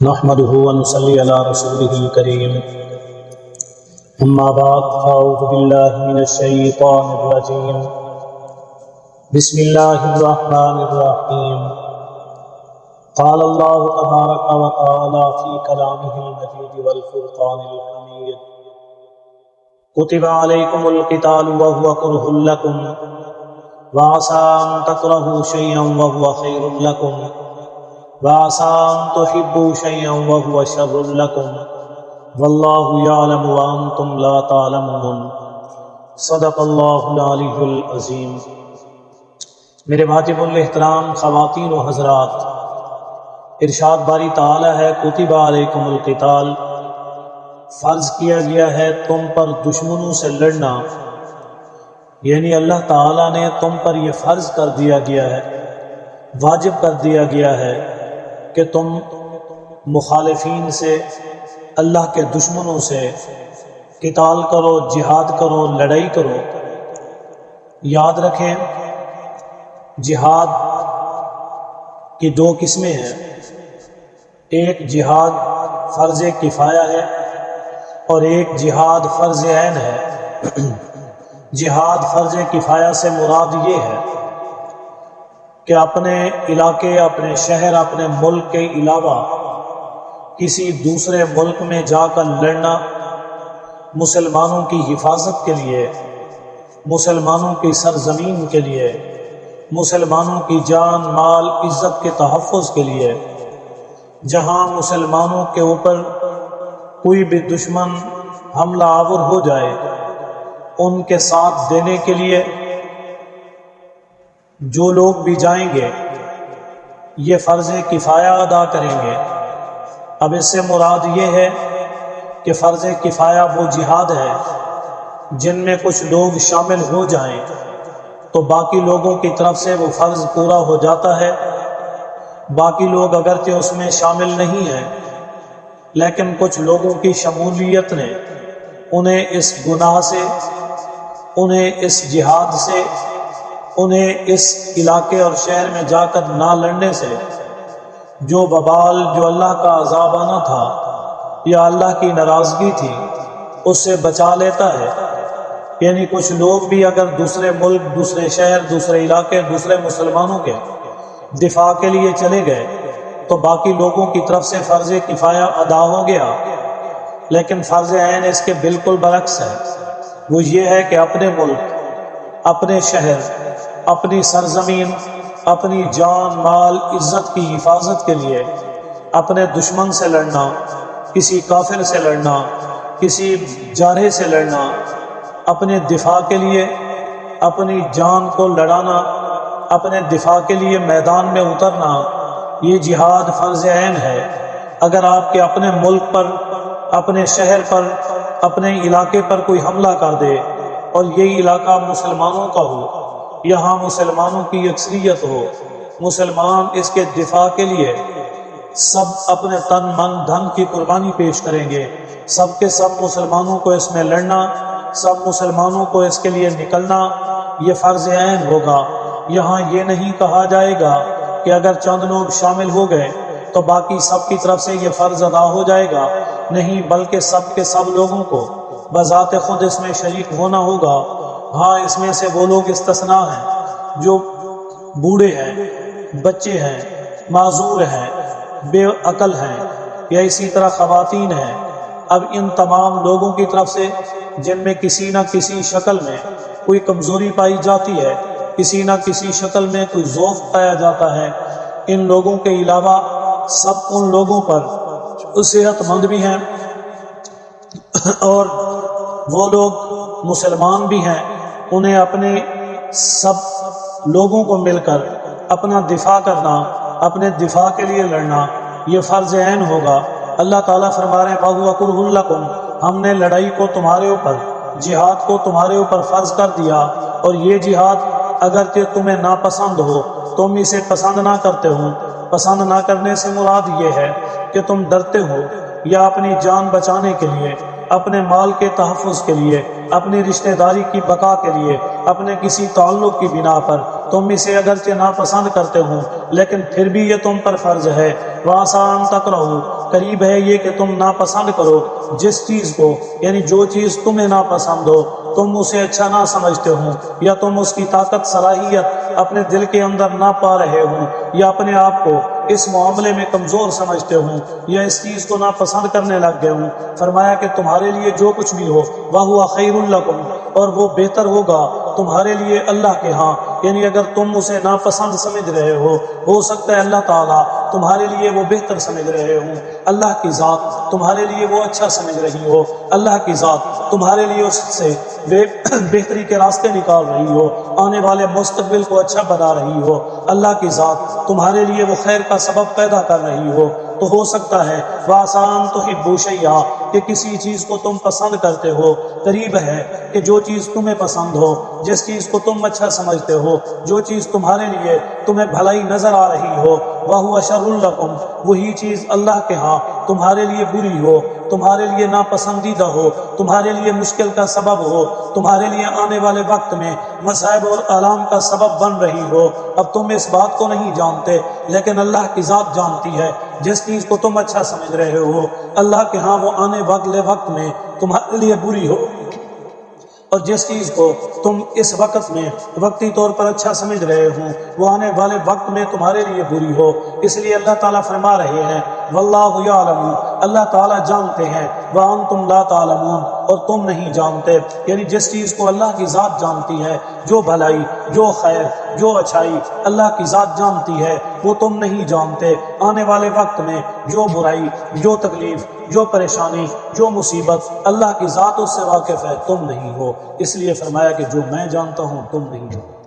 نحمده ونصلي على رسوله الكريم اما بعد فاعوذ بالله من الشيطان الرجيم بسم الله الرحمن الرحيم قال الله تبارك وتعالى في كلامه المجيد والفرقان الحميد كتب عليكم القتال وهو كره لكم وعسى أن تكرهوا شيئا وهو خير لكم وعسى أن تحبوا شيئا وهو شر لكم والله يعلم وأنتم لا تعلمون صدق اللہ العلی العظیم۔ میرے واجب الاحترام خواتین و حضرات، ارشاد باری تعالی ہے کتب علیکم القتال، فرض کیا گیا ہے تم پر دشمنوں سے لڑنا، یعنی اللہ تعالی نے تم پر یہ فرض کر دیا گیا ہے، واجب کر دیا گیا ہے کہ تم مخالفین سے، اللہ کے دشمنوں سے قتال کرو، جہاد کرو، لڑائی کرو۔ یاد رکھیں جہاد کی دو قسمیں ہیں، ایک جہاد فرض کفایہ ہے اور ایک جہاد فرض عین ہے۔ جہاد فرض کفایہ سے مراد یہ ہے کہ اپنے علاقے، اپنے شہر، اپنے ملک کے علاوہ کسی دوسرے ملک میں جا کر لڑنا، مسلمانوں کی حفاظت کے لیے، مسلمانوں کی سرزمین کے لیے، مسلمانوں کی جان مال عزت کے تحفظ کے لیے۔ جہاں مسلمانوں کے اوپر کوئی بھی دشمن حملہ آور ہو جائے، ان کے ساتھ دینے کے لیے جو لوگ بھی جائیں گے یہ فرض کفایہ ادا کریں گے۔ اب اس سے مراد یہ ہے کہ فرض کفایہ وہ جہاد ہے جن میں کچھ لوگ شامل ہو جائیں تو باقی لوگوں کی طرف سے وہ فرض پورا ہو جاتا ہے۔ باقی لوگ اگرچہ اس میں شامل نہیں ہیں، لیکن کچھ لوگوں کی شمولیت نے انہیں اس گناہ سے، انہیں اس جہاد سے، انہیں اس علاقے اور شہر میں جا کر نہ لڑنے سے جو وبال، جو اللہ کا عذاب آنا تھا یا اللہ کی ناراضگی تھی، اس سے بچا لیتا ہے۔ یعنی کچھ لوگ بھی اگر دوسرے ملک، دوسرے شہر، دوسرے علاقے، دوسرے مسلمانوں کے دفاع کے لیے چلے گئے تو باقی لوگوں کی طرف سے فرض کفایہ ادا ہو گیا۔ لیکن فرض عین اس کے بالکل برعکس ہے، وہ یہ ہے کہ اپنے ملک، اپنے شہر، اپنی سرزمین، اپنی جان مال عزت کی حفاظت کے لیے اپنے دشمن سے لڑنا، کسی کافر سے لڑنا، کسی جارح سے لڑنا، اپنے دفاع کے لیے اپنی جان کو لڑانا، اپنے دفاع کے لیے میدان میں اترنا، یہ جہاد فرض عین ہے۔ اگر آپ کے اپنے ملک پر، اپنے شہر پر، اپنے علاقے پر کوئی حملہ کر دے اور یہ علاقہ مسلمانوں کا ہو، یہاں مسلمانوں کی اکثریت ہو، مسلمان اس کے دفاع کے لیے سب اپنے تن من دھن کی قربانی پیش کریں گے، سب کے سب مسلمانوں کو اس میں لڑنا، سب مسلمانوں کو اس کے لیے نکلنا، یہ فرض عین ہوگا۔ یہاں یہ نہیں کہا جائے گا کہ اگر چند لوگ شامل ہو گئے تو باقی سب کی طرف سے یہ فرض ادا ہو جائے گا، نہیں، بلکہ سب کے سب لوگوں کو بذات خود اس میں شریک ہونا ہوگا۔ ہاں، اس میں سے وہ لوگ استثناء ہیں جو بوڑھے ہیں، بچے ہیں، معذور ہیں، بے عقل ہیں، یا اسی طرح خواتین ہیں۔ اب ان تمام لوگوں کی طرف سے جن میں کسی نہ کسی شکل میں کوئی کمزوری پائی جاتی ہے، کسی نہ کسی شکل میں کوئی ضعف پایا جاتا ہے، ان لوگوں کے علاوہ سب ان لوگوں پر جو صحت مند بھی ہیں اور وہ لوگ مسلمان بھی ہیں، انہیں اپنے سب لوگوں کو مل کر اپنا دفاع کرنا، اپنے دفاع کے لیے لڑنا، یہ فرض عین ہوگا۔ اللہ تعالیٰ فرما رہے ہیں وَهُوَ كُرْهٌ لَكُمْ، ہم نے لڑائی کو تمہارے اوپر، جہاد کو تمہارے اوپر فرض کر دیا، اور یہ جہاد اگرچہ تمہیں ناپسند ہو، تم اسے پسند نہ کرتے ہو، پسند نہ کرنے سے مراد یہ ہے کہ تم ڈرتے ہو یا اپنی جان بچانے کے لیے، اپنے مال کے تحفظ کے لیے، اپنی رشتہ داری کی بقا کے لیے، اپنے کسی تعلق کی بنا پر تم اسے اگرچہ ناپسند کرتے ہو لیکن پھر بھی یہ تم پر فرض ہے۔ وَعَسَىٰ أَن تَكْرَهُوا، قریب ہے یہ کہ تم ناپسند کرو جس چیز کو، یعنی جو چیز تمہیں ناپسند ہو، تم اسے اچھا نہ سمجھتے ہو، یا تم اس کی طاقت صلاحیت اپنے دل کے اندر نہ پا رہے ہو، یا اپنے آپ کو اس معاملے میں کمزور سمجھتے ہوں، یا اس چیز کو ناپسند کرنے لگ گئے ہوں، فرمایا کہ تمہارے لیے جو کچھ بھی ہو وَهُوَ خَيْرٌ لَكُمْ، اور وہ بہتر ہوگا تمہارے لیے اللہ کے ہاں، یعنی اگر تم اسے ناپسند سمجھ رہے ہو سکتا ہے اللہ تعالیٰ تمہارے لیے وہ بہتر سمجھ رہے ہوں، اللہ کی ذات تمہارے لیے وہ اچھا سمجھ رہی ہو، اللہ کی ذات تمہارے لیے اس سے بہتری کے راستے نکال رہی ہو، آنے والے مستقبل کو اچھا بنا رہی ہو، اللہ کی ذات تمہارے لیے وہ خیر کا سبب پیدا کر رہی ہو، تو ہو سکتا ہے وَآسَان تُحِبُّوا شَيْئًا کہ کسی چیز کو تم پسند کرتے ہو، قریب ہے کہ جو چیز تمہیں پسند ہو، جس چیز کو تم اچھا سمجھتے ہو، جو چیز تمہارے لیے تمہیں بھلائی نظر آ رہی ہو، وَهُوَ شَرٌّ لَكُمْ، وہی چیز اللہ کے ہاں تمہارے لیے بری ہو، تمہارے لیے ناپسندیدہ ہو، تمہارے لیے مشکل کا سبب ہو، تمہارے لیے آنے والے وقت میں مصائب اور آلام کا سبب بن رہی ہو، اب تم اس بات کو نہیں جانتے لیکن اللہ کی ذات جانتی ہے، جس چیز کو تم اچھا سمجھ رہے ہو اللہ کے ہاں وہ آنے والے وقت میں تمہارے لیے بری ہو، اور جس چیز کو تم اس وقت میں وقتی طور پر اچھا سمجھ رہے ہو وہ آنے والے وقت میں تمہارے لیے بری ہو۔ اس لیے اللہ تعالیٰ فرما رہے ہیں واللہ یعلم، اللہ تعالیٰ جانتے ہیں، وانتم لا تعلمون، اور تم نہیں جانتے، یعنی جس چیز کو اللہ کی ذات جانتی ہے، جو بھلائی، جو خیر، جو اچھائی اللہ کی ذات جانتی ہے وہ تم نہیں جانتے، آنے والے وقت میں جو برائی، جو تکلیف، جو پریشانی، جو مصیبت اللہ کی ذات اس سے واقف ہے، تم نہیں ہو، اس لیے فرمایا کہ جو میں جانتا ہوں تم نہیں جانتے۔